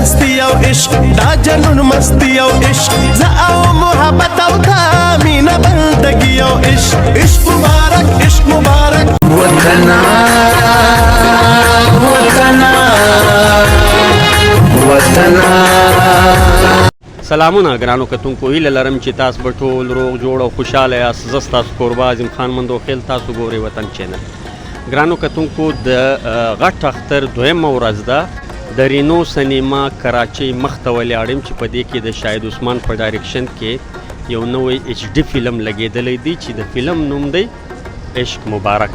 هستی او عشق دا جنون مستی او عشق زه او محبت او تا مینه بندگی او عشق عشق مبارک عشق مبارک وطنا وطنا وطنا. سلامونه ګرانو کتونکو، هیله لرم چې تاسو به ټول روغ جوړ او خوشحاله یاست. زه ستاسو کوربه اعظم خان مندوخیل، تاسو ګورئ وطن چینل. ګرانو کتونکو، د غټ اختر دویمه ورځ ده. د رینو سینما کراچۍ مخ ته ولاړم چې په دې کې د شاهد عثمان په ډایرکشن کې یو نوی ایچ ډي فلم لګېدلی دی چې د فلم نوم دی عشق مبارک.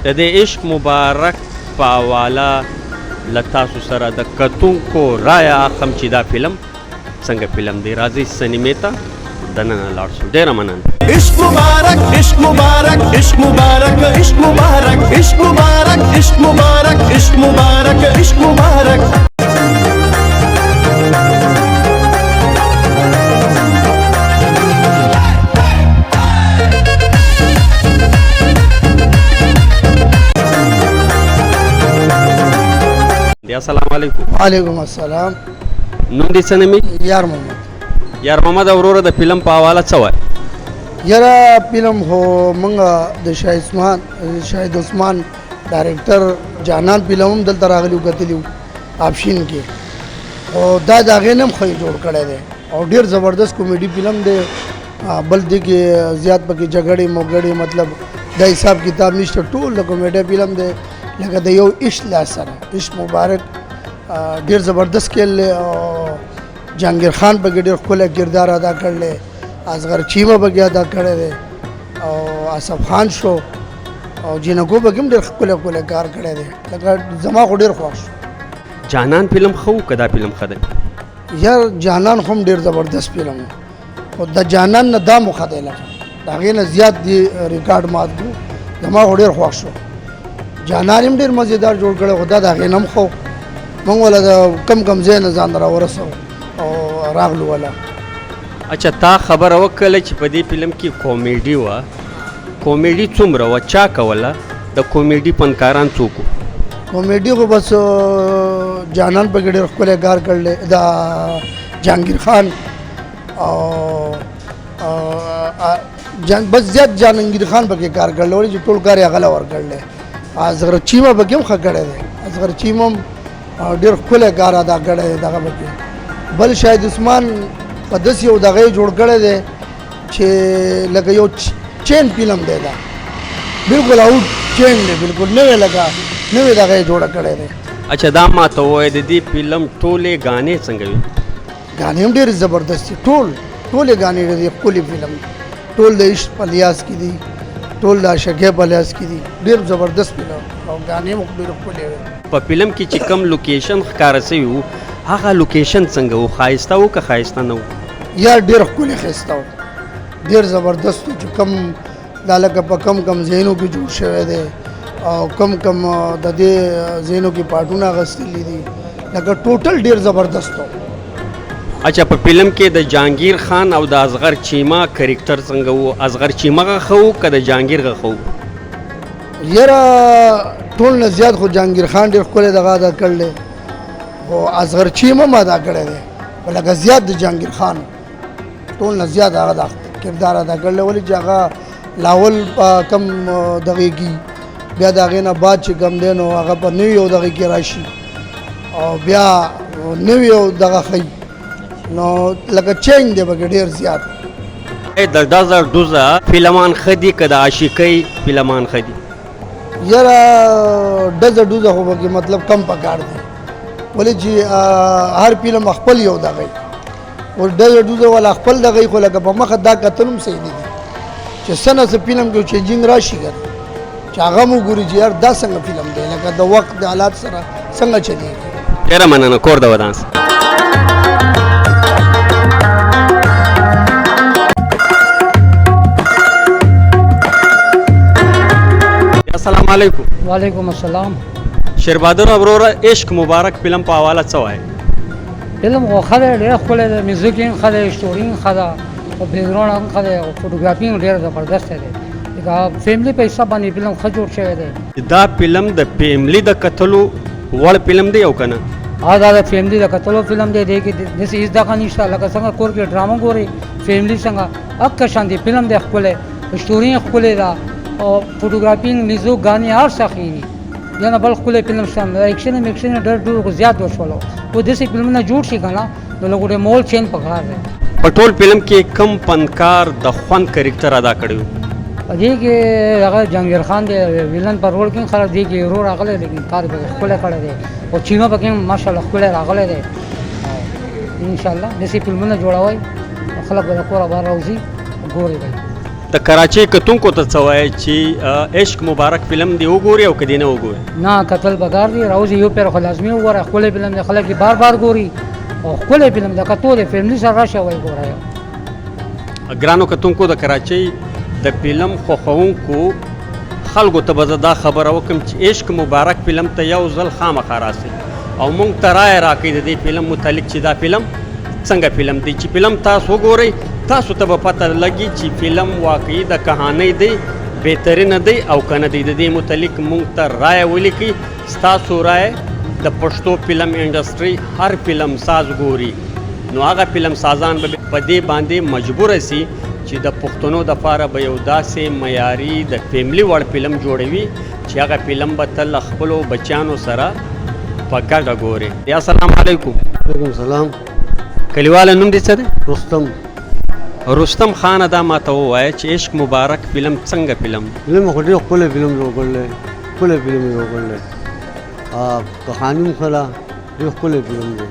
د دې عشق مبارک په حواله له تاسو سره د کتونکو رایه اخلم چې دا فلم څنګه فلم دی. راځئ سینمې ته دننه لاړ شو. ډېره مننه. عشق مبارک عشق مبارک عشق مبارک عشق مبارک عشق مبارک عشق مبارک عشق مبارک عشق مبارک. السلام علیکم. وعلیکم السلام. نوم دې څه نومي؟ یار محمد. یار محمد وروره، د فلم په حواله څه وایي؟ یاره فلم خو موږ د شاهد عثمان ډایرکټر جانان فلم هم دلته راغلی کتلی آپشین کې، او دا د هغې نه هم ښه جوړ کړی دی او ډېر زبردست کامیډي فلم دی. بل دې کې زیات پکې جګړې موګړې مطلب دا حساب کتاب نشته، ټول د کامیډي فلم دی لکه د یو عشق لاس سره. عشق مبارک ډېر زبردست کېل دی او جهانگیر خان پکې ډېر ښکلی کردار ادا کړلی، اصغر چیمه پکې ادا کړی دی او اصف خان شو او جینکو پکې هم ډېر ښکلی ښکلی کار کړی دی. لکه زما خو ډېر خوښ شو. جانان فلم ښه و که دا فلم ښه دی؟ یار جانان خو هم ډېر زبردست فلم و، خو د جانان نه دا مو ښه دی، لکه د هغې نه زیات دی ریکارډ مات کړو. زما خو ډېر خوښ شو. جانان هم ډېر مزېدار جوړ کړی، خو دا د هغې نه هم ښه و. موږ والا د کم ځای نه ځان راورسوو او راغلو والا. اچھا، تا خبره وکړله چې په دې فلم کې کامیډي وه. کامیډي څومره وه؟ چا کوله؟ د کامیډي فنکاران څوک وو؟ کامیډي خو بس جانان پکې ډېر ښکلی کار کړلی، دا جهانگیر خان او بس زیات جهانگیر خان پکې کار کړلی، ولې چې ټول کار یې هغه له ورکړلی. اصغر چیمه پکې هم ښه کړی دی، اصغر چیمه هم ډېر ښکلی کار ادا کړی دی دغه پکې. بل شاهد عثمان په داسې یو دغه یې جوړ کړی دی چې لکه یو چین فلم دی، دا بالکل آؤٹ چین دی، بالکل نوی لکه نوی دغه یې جوړه کړی دی. اچھا، دا ما ته ووایه د دې فلم ټولې غانې څنګه وي؟ غانې هم ډېرې زبردست دي، ټولې غانې ډېرې ښکلې فلم دی، ټول د عشق په لیاس کې دي، ټول د عاشقۍ په لیاس کې دي. ډېر زبردست فلم او غانې هم ډېرې ښکلې وي. په فلم کې چې کوم لوکیشن ښکاره سوي وو، هغه لوکیشن څنګه وو؟ ښایسته وو که ښایسته نه وو؟ یا ډېر ښکلې ښایسته وو، ډېر زبردست و چې کم دا لکه په کم ځایونو کې جوړ شوی دی او کم د دې ځایونو کې پاټونه اخیستلي دي، لکه ټوټل ډېر زبردست و. اچھا، په فلم کې د جهانگیر خان او د اصغر چیمه کرکټر څنګه وو؟ اصغر چیمه غه ښه وو که د جهانگیر غه ښه وو؟ یاره ټول نه زیات خو جهانگیر خان ډېر ښکلی دغه ادا کړلی، خو اصغر چیمه هم ادا کړی دی، خو لکه زیات د جهانگیر خان ټول نه زیات هغه د کردار ادا کړلی، ولې چې هغه لاول په کم دغې کې بیا د هغې نه بعد چې کم دی نو هغه په نوي یو دغې کې راشي او بیا نوي یو دغه ښیي، نو لکه چینج دی پکې ډېر زیات. د ډزه ډوزه فلمان ښه دي که د عاشقۍ فلمان ښه دي؟ یاره ډزه ډوزه خو پکې مطلب کم پکار دی، ولې چې هر فلم خپل یو دغی، او ډزه ډوزه والا خپل دغی، خو لکه په مخه دا کتل هم صحیح نه دي چې څه نه څه فلم کې چینجینګ راشي که چې هغه هم وګوري چې یار دا څنګه فلم دی، لکه د وخت د حالات سره څنګه چلېږي. ډېره مننه. کور د ودانس. السلام علیکم. وعلیکم السلام. شیربهادر وروره، عشق مبارک فلم په حواله څه وایي؟ فلم خو ښه دی، ډېر ښکلی دی، میوزیک یې ښه دی، سټوري هم ښه ده، او بیکګراؤنډ هم ښه دی، او فوټوګرافي هم ډېر زبردست دی. لکه فیملی په حساب باندې فلم ښه جوړ شوی دی. دا فلم د فیملی د کتلو وړ فلم دی او که نه؟ دا د فیملی د کتلو فلم دی دی کې داسې هېڅ دغه نشته لکه څنګه کور کې ډرامه ګوري فیملی څنګه اکه شان دی فلم دی ښکلی اسټوري یې ښکلې ده او فوټوګرافینګ میوزیک ګانې هر څه ښې دي یا نه بل ښکلی فلم شته د ایکشن میکشن یې ډېر زیات وشولو خو داسې فلمونه جوړ شي که نه نو لږ ډېر مول چینج پکار دی په ټول فلم کې کم فنکار د خوند کرکټر ادا کړی و؟ په دې کې هغه جهانګیر خان دی ویلن په رول کې خلک دی کې هیرو راغلی لیکن کار یې پکې ښکلی کړی دی او چینو پکې هم ماشاءالله ښکلی راغلی دی او انشاءالله داسې فلمونه جوړوئ خلک به د کوره بهر راوځي ګوري به د کراچۍ کتونکو ته څه وایي چې عشق مبارک فلم دی وګوري او که دې نه وګوري؟ نه کتل پکار دی راوځي یو پیر خو لازمي وګوره ښکلی فلم دی خلک یې بار بار ګوري او ښکلی فلم دی کتو دی فیملي سره راشه وایي ګوره ګرانو کتونکو د کراچۍ د فلم خوښونکو خلکو ته به زه دا خبره وکړم چې عشق مبارک فلم ته یو ځل خامخا راسئ او موږ ته رایه راکړئ د دې فلم متعلق چې دا فلم څنګه فلم دی چې فلم تاسو وګورئ تاسو ته به پته لګي چې فلم واقعي د کهانۍ دی بهترینه دی او که نه دی د دې متعلق موږ ته رایه ولیکئ ستاسو رایه د پښتو فلم انډسټري هر فلم ساز ګوري نو هغه فلم سازان به په دې باندې مجبوره سي چې د پښتنو دپاره به یو داسې معیاري د فیملی وړ فلم جوړوي چې هغه فلم به تل خپلو بچیانو سره په ګډه ګوري. یا سلام علیکم. وعلیکم سلام. کلیواله نوم دې څه دی؟ رستم. رستم خان دا ماته ووایه چې عشق مبارک فلم څنګه فلم دی؟ فلم خو ډېر ښکلی فلم جوړ کړلی ښکلی فلم یې جوړ کړلی کهاني هم ښه ده ډېر ښکلی فلم دی.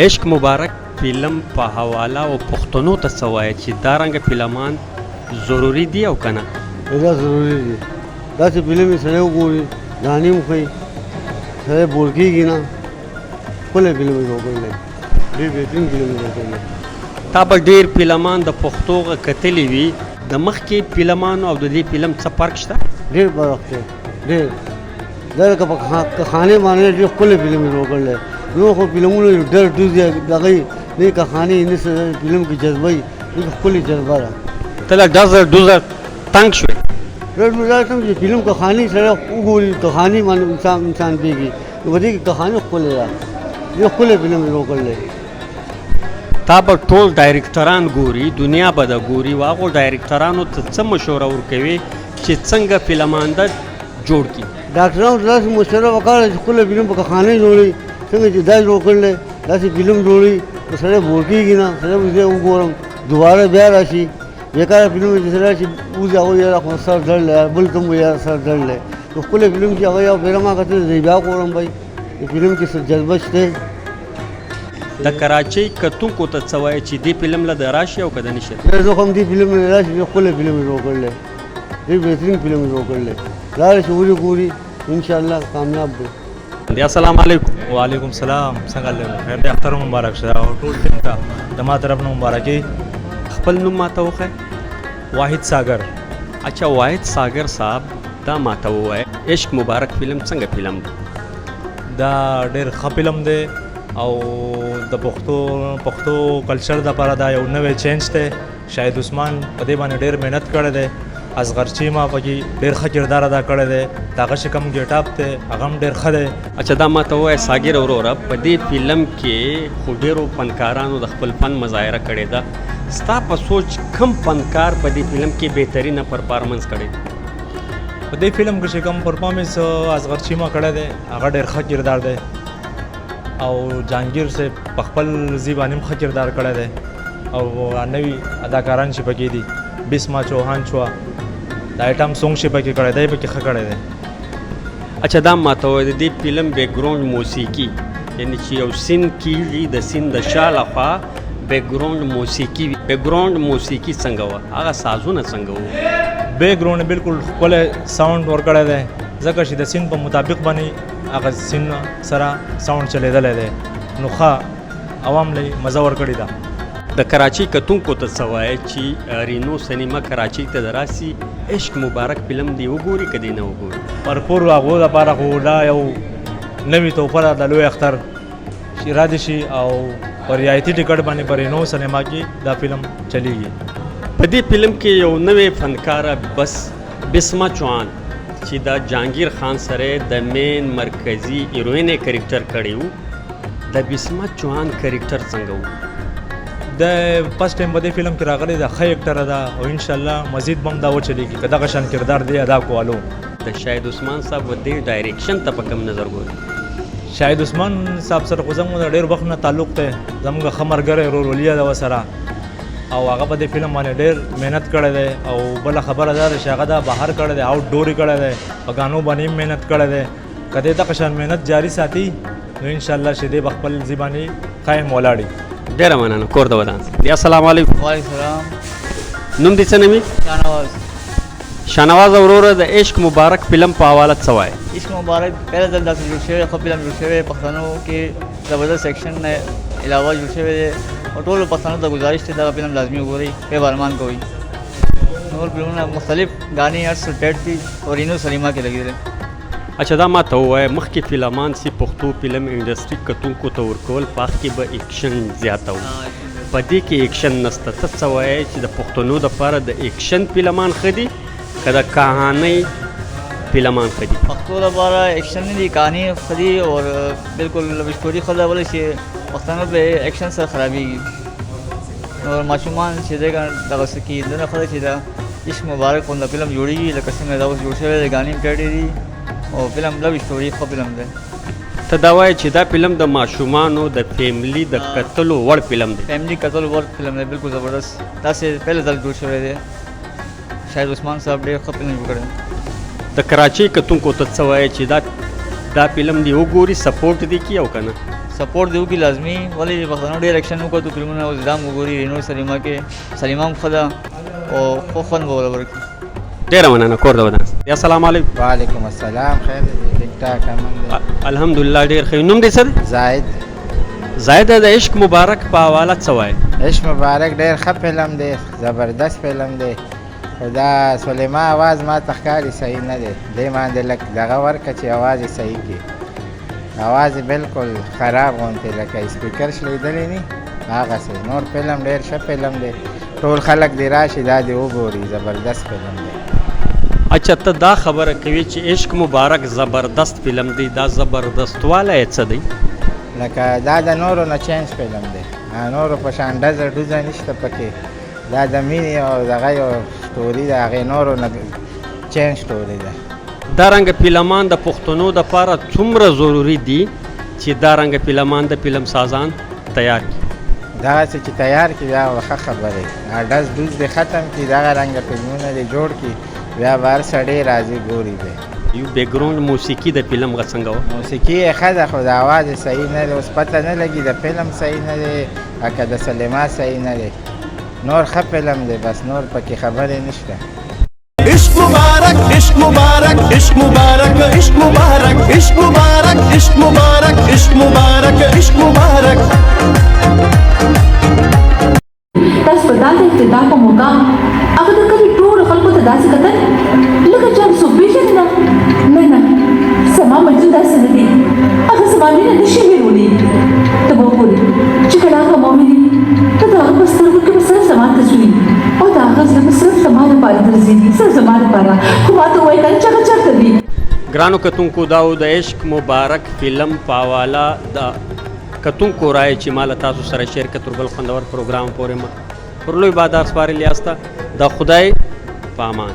عشق مبارک فلم په حواله او پښتنو ته څه وایي چې دا رنګه فلمان ضروري دي او که نه؟ دا ضروري دي داسې فلم یې سړی وګوري ځانې هم ښایي سړی بور کېږي نه ښکلی فلم یې جوړ کړلی ډېر بهترین فلم یې جوړ کړلی. تا به ډېر فلمان د پښتو کتلي وي د مخکې فلمانو او د دې فلم څه فرق شته؟ ډېر فرق دی ډېر دا لکه په کهانۍ باندې ډېر ښکلی فلم یې جوړ کړلی نور خو فلمونه ډېر ډوز دی دغه نه کهاني نه فلم کې جذبه وي ښکلې جذبه ده ته لږ ډزر تنګ شوې ډېر مزاج هم چې فلم کهاني سره وګوري کهاني باندې انسان پیږي نو په دې کې کهاني ښکلې ده ډېر ښکلی فلم یې جوړ کړلی. تا به ټول ډایرکټران ګوري دنیا به د ګوري و هغو ډایرکټرانو ته څه مشوره ورکوي چې څنګه فلمانده جوړ کړي؟ ډاکټرانو ته داسې مشوره وکړه چې ښکلی فلم په کهانۍ جوړوي څنګه چې دا جوړ کړلی داسې فلم جوړوي نو سړی بور کېږي نه سړی به زه وګورم دوباره بیا راشي بېکاره فلم چې سړی چې وځي هغه یاره خو سر درد دی بل ته هم یاره سر درد دی نو ښکلی فلم چې هغه یو پېره ما کتل زه بیا وګورم بھائی فلم کې څه جذبه شته. د کراچۍ کتونکو ته څه وایي چې دې فلم له د راشي او که د نشي؟ زه خو هم دې فلم نه راشي ډېر ښکلی فلم یې جوړ کړلی ډېر بهترین فلم یې جوړ کړلی لاړ شي ولې ګوري انشاءالله کامیاب دی. السلام علیکم. وعلیکم سلام څنګه حال خیر دی اختر مبارک شه او ټول ټیم ته د ما طرف نه مبارکي. خپل نوم ماته وښیه. واحد ساگر. اچھا واحد ساگر صاحب دا ماته ووایه عشق مبارک فلم څنګه فلم دی؟ دا ډېر ښه فلم دی او د پښتو کلچر دپاره دا یو نوی چینج دی. شاهد عثمان په دې باندې ډېر محنت کړی دی اصغر چیما پکې ډېر ښه کردار ادا کړی دی د هغه چې کوم ګیټ اپ دی هغه هم ډېر ښه دی. اچھا دا ماته ووایه ساګر وروره په دې فلم کې خو ډېرو فنکارانو د خپل فن مظاهره کړې ده ستا په سوچ کوم فنکار په دې فلم کې بهترینه پرفارمنس کړی؟ په دې فلم کې چې کوم پرفارمنس اصغر چیما کړی دی هغه ډېر ښه کردار دی او جهانګیر صاحب په خپل ځای باندې هم ښه کردار کړی دی او نوي اداکاران چې پکې دي بسما چوهان شوه د آیټم سونګ چې پکې کړی دی پکې ښه کړی دی. اچھا دا ماته ووایه د دې فلم بیکګراوند موسیقي یعنې چې یو سین کېږي د سین د شا لخوا بیکګراوند موسیقي وي بیکګراوند موسیقي څنګه وه هغه سازونه څنګه وو؟ بیکګراوند بالکل ښکلی ساوند ورکړی دی ځکه چې د سین په مطابق باندې هغه سین سره ساوند چلیدلی دی نو ښه عوام له مزه ورکړې ده. د کراچۍ کتونکو ته څه وایي چې رینو سینما کراچۍ ته د راسي عشق مبارک فلم دی وګوري که دی نه وګوري؟ پرپور هغو دپاره خو دا یو نوې تحفه ده د لوی اختر چې را دي شي او په رعایتي ټکټ باندې په رینو سینما کې دا فلم چلیږي. په دې فلم کې یو نوې فنکاره بسما چوهان چې د جهانگیر خان سره د مین مرکزی هیروین کریکټر کړی وو د بسمت چوهان کریکټر څنګه وو؟ د فرست ټایم په دې فلم کې راغلی د ښه اکټر ده او ان شاء الله مزید بم دا وچلیږي که دغه شان کردار دی ادا کوالو. د شاهد عثمان صاحب و دې ډایریکشن ته په کوم نظر ګوري؟ شاهد عثمان صاحب سره خو زموږ د ډېر وخت نه تعلق دی، زموږ ښه ملګری رولیا ده ورسره او هغه په دې فلم باندې ډېر محنت کړی دی او بله خبره دا ده چې هغه دا بهر کړی دی، آوټ ډور یې کړی دی، په ګانو باندې هم محنت کړی دی. که دې دغه شان محنت جاري ساتي نو انشاءالله چې دې به خپل ځای باندې قایم ولاړي. ډېره مننه. کور د ودان السلام علیکم. وعلیکم السلام. نوم دې څه نومي؟ شاهنواز. شاهنواز وروره د عشق مبارک فلم په حواله څه وایي؟ عشق مبارک پہلا ځل داسې جوړ شوی ښه فلم جوړ شوی پښتنو کې زبردست ایکشن نه علاوه جوړ شوی دی او ټولو پښتنو ته گزارش دی دغه فلم لازمي وګورئ، پې ارمان کوئ. نور فلمونه مختلف غانې هر څه ټیټ دي او رینو سلیما کې لګېدلی. اچھا دا ما ته ووایه مخکې فلمان سي پښتو فلم انډسټري کتونکو ته ورکول په هغه کې به ایکشن زیاته وو، په دې کې ایکشن نسته. ته څه وایې چې د پښتنو دپاره د ایکشن فلمان ښه دي که د کهانۍ فلمان ښه دي؟ پښتو لپاره ایکشن نه دي، کہانی ښه دي او بالکل لو اسټوري ښه ده، ولې چې پښتنو په ایکشن سره خرابېږي. نور ماشومان چې دی دغه څه کي دونه ښه ده چې د عشق مبارک غونډه فلم جوړېږي لکه څنګه دا اوس جوړ شوی دی، ګانې هم ټیټې دي او فلم لو اسټوري ښه فلم دی. ته دا وایې چې دا فلم د ماشومانو د فیملی د کتلو وړ فلم دی؟ فیملی کتل ورک فلم دی، بالکل زبردست. داسې پهله ځل جوړ شوی دی. شاهد عثمان صاحب ډېر ښه فلم جوړ کړی. د کراچۍ کتونکو ته څه وایې چې دا فلم دی وګوري، سپورټ دی کي او که نه؟ سپورټ دی وکړي لازمي، ولې چې پښتنو ډېر ایکشن وکړو فلمونه اوس دا هم وګوري. رینو سلیما کې سلیما هم ښه ده او ښه خوند به ورکړي. ډېره مننه. کور د ودان السلام علیکم. وعلیکم السلام. خیر دی؟ ټیک ټاک امن دی؟ الحمدلله ډېر ښه. نوم دې څه دی؟ زاهد. زاهد د عشق مبارک په حواله څه وایې؟ عشق مبارک ډېر ښه فلم دی، زبردست فلم دی، خو دا سلیما اواز ما ته ښکاري صحیح نه دی. دې باندې لږ دغه ورکړه چې اواز یې صحیح کړي. اواز یې بالکل خراب غوندې لکه سپیکر شلیدلی نه هغسې. نور فلم ډېر ښه فلم دی، ټول خلک دې راشي دا دې وګوري، زبردست فلم دی. اچھا ته دا خبره کوي چې عشق مبارک زبردست فلم دی، دا زبردست والی څه دی؟ لکه دا د نورو نه چینج فلم دی، نورو په شان ډزه ډوزه نشته پکې. دا د مینې او دغه یو سټوري ده، هغې نورو نه چینج سټوري ده. دا رنګه فلمان د پښتنو دپاره څومره ضروري دي چې دا رنګه فلمان د فلم سازان تیار کړي؟ دغسې چې تیار کړي بیا به ښه خبرې، ډز ډوز دې ختم کړي، دغه رنګه فلمونه دې جوړ کړي، بیا به هر سړی راځي ګوري دی. یو بیکګراوند موسیقي د فلم غه څنګه وه؟ موسیقي یې ښه ده خو د اواز یې صحیح نه دی، اوس پته نه لګي د فلم صحیح نه دی که د سلیما صحیح نه دی. نور ښه فلم دی، بس نور پکې خبرې نشته. عشق مبارک عشق مبارک عشق مبارک عشق مبارک عشق مبارک عشق مبارک عشق مبارک عشق مبارک. تاسو په داسې ابتدا په موقع هغه د کلي ټولو خلکو ته داسې کتل لکه چې هم څوک پېژني نه نه زما مجنون داسې نه دی، هغه زما مینه نه شي هېرولی. ته به وګورې چې کله هغه ما ویني ته د هغه په سترګو کې به صرف زما تصویر او د هغه زړه به صرف زما لپاره درځېږي، صرف زما لپاره. خو ما ته ووایه کنه چې هغه چېرته دی؟ ګرانو کتونکو دا و د عشق مبارک فلم په حواله د کتونکو رایې چې ما له تاسو سره شیر کړه. تر بل خوندور پروګرام پورې ما پر لوی بادار سپارلي یاسته. د خدای په امان.